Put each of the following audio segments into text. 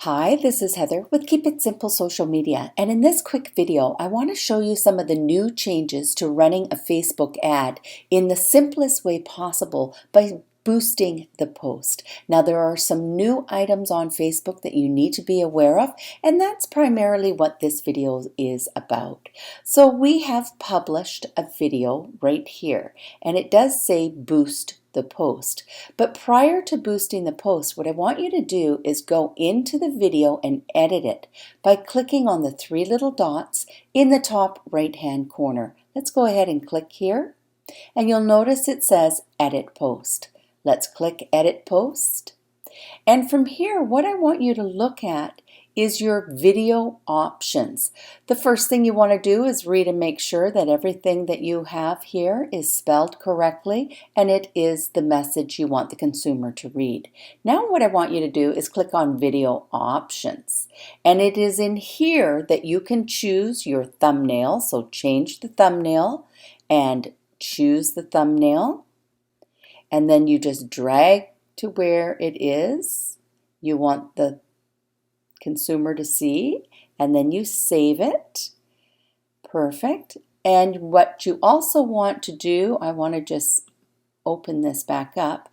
Hi, this is Heather with Keep It Simple Social Media, and in this quick video I want to show you some of the new changes to running a Facebook ad in the simplest way possible by boosting the post. Now there are some new items on Facebook that you need to be aware of, and that's primarily what this video is about. So we have published a video right here, and it does say boost the post. But prior to boosting the post, what I want you to do is go into the video and edit it by clicking on the three little dots in the top right hand corner. Let's go ahead and click here, and you'll notice it says Edit Post. Let's click Edit Post. And from here, what I want you to look at is your video options. The first thing you want to do is read and make sure that everything that you have here is spelled correctly and it is the message you want the consumer to read. Now what I want you to do is click on Video Options. And it is in here that you can choose your thumbnail. So change the thumbnail and choose the thumbnail. And then you just drag to where it is you want the consumer to see, and then you save it. Perfect. And what you also want to do, I want to just open this back up,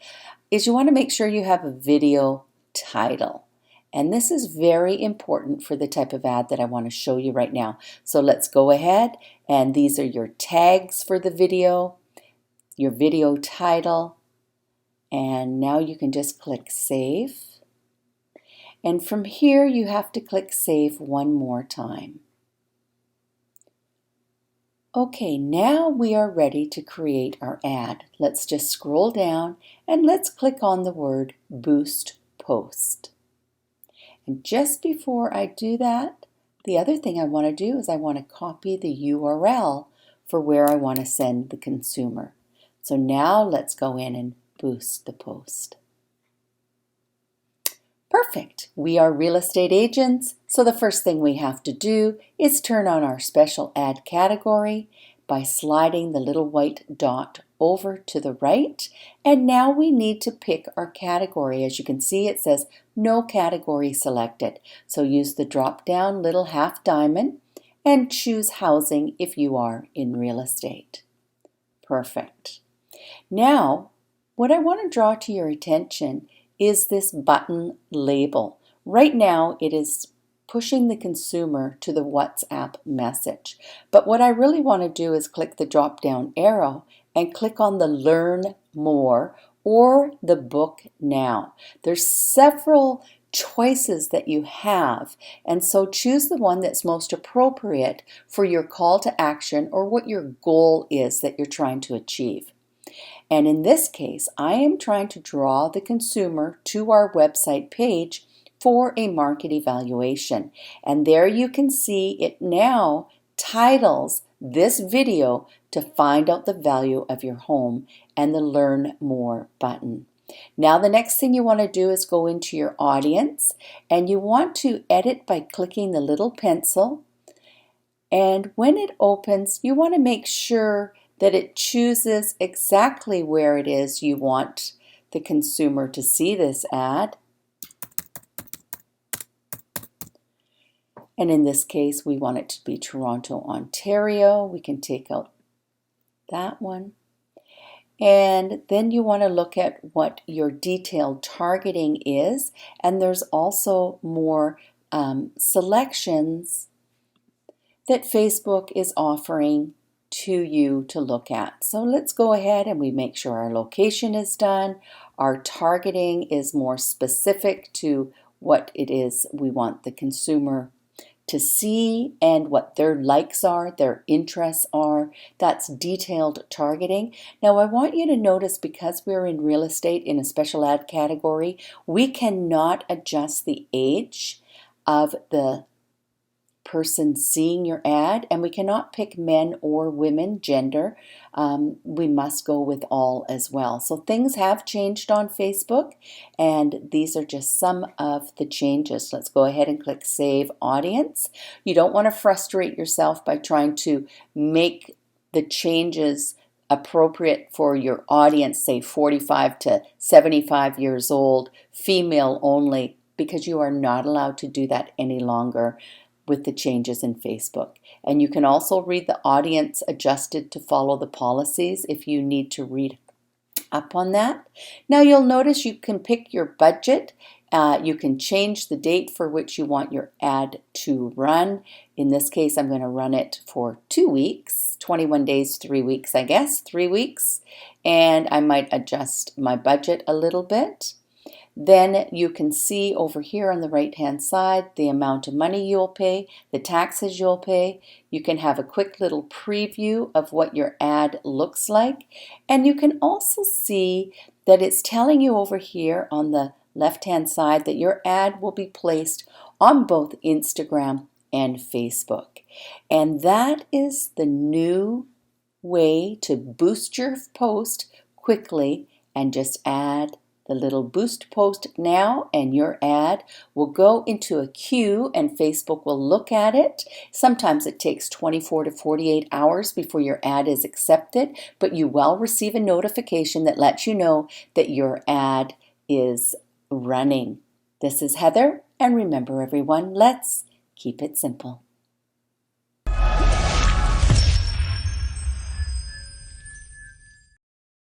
is you want to make sure you have a video title. And this is very important for the type of ad that I want to show you right now. So let's go ahead, and these are your tags for the video, your video title, and now you can just click Save. And from here, you have to click Save one more time. Okay, now we are ready to create our ad. Let's just scroll down and let's click on the word Boost Post. And just before I do that, the other thing I want to do is I want to copy the URL for where I want to send the consumer. So now let's go in and boost the post. Perfect. We are real estate agents, so the first thing we have to do is turn on our special ad category by sliding the little white dot over to the right. And now we need to pick our category. As you can see, it says no category selected. So use the drop down little half diamond and choose housing if you are in real estate. Perfect. Now, what I want to draw to your attention is this button label. Right now it is pushing the consumer to the WhatsApp message. But what I really want to do is click the drop down arrow and click on the Learn More or the Book Now. There's several choices that you have, and so choose the one that's most appropriate for your call to action or what your goal is that you're trying to achieve. And in this case, I am trying to draw the consumer to our website page for a market evaluation. And there you can see it now titles this video to find out the value of your home and the Learn More button. Now the next thing you want to do is go into your audience, and you want to edit by clicking the little pencil. And when it opens, you want to make sure that it chooses exactly where it is you want the consumer to see this ad. And in this case, we want it to be Toronto, Ontario. We can take out that one. And then you want to look at what your detailed targeting is. And there's also more selections that Facebook is offering to you to look at. So let's go ahead and we make sure our location is done. Our targeting is more specific to what it is we want the consumer to see and what their likes are, their interests are. That's detailed targeting. Now I want you to notice, because we're in real estate in a special ad category, we cannot adjust the age of the person seeing your ad, and we cannot pick men or women, gender. We must go with all as well. So things have changed on Facebook, and these are just some of the changes. Let's go ahead and click Save Audience. You don't want to frustrate yourself by trying to make the changes appropriate for your audience, say 45 to 75 years old, female only. because you are not allowed to do that any longer with the changes in Facebook. And you can also read the audience adjusted to follow the policies if you need to read up on that. Now you'll notice you can pick your budget. You can change the date for which you want your ad to run. In this case, I'm going to run it for 2 weeks, 21 days, 3 weeks, I guess, 3 weeks. And I might adjust my budget a little bit. Then you can see over here on the right hand side the amount of money you'll pay, the taxes you'll pay. You can have a quick little preview of what your ad looks like. And you can also see that it's telling you over here on the left hand side that your ad will be placed on both Instagram and Facebook. And that is the new way to boost your post quickly, and just add the little boost post now, and your ad will go into a queue and Facebook will look at it. Sometimes it takes 24 to 48 hours before your ad is accepted, but you will receive a notification that lets you know that your ad is running. This is Heather, and remember everyone, let's keep it simple.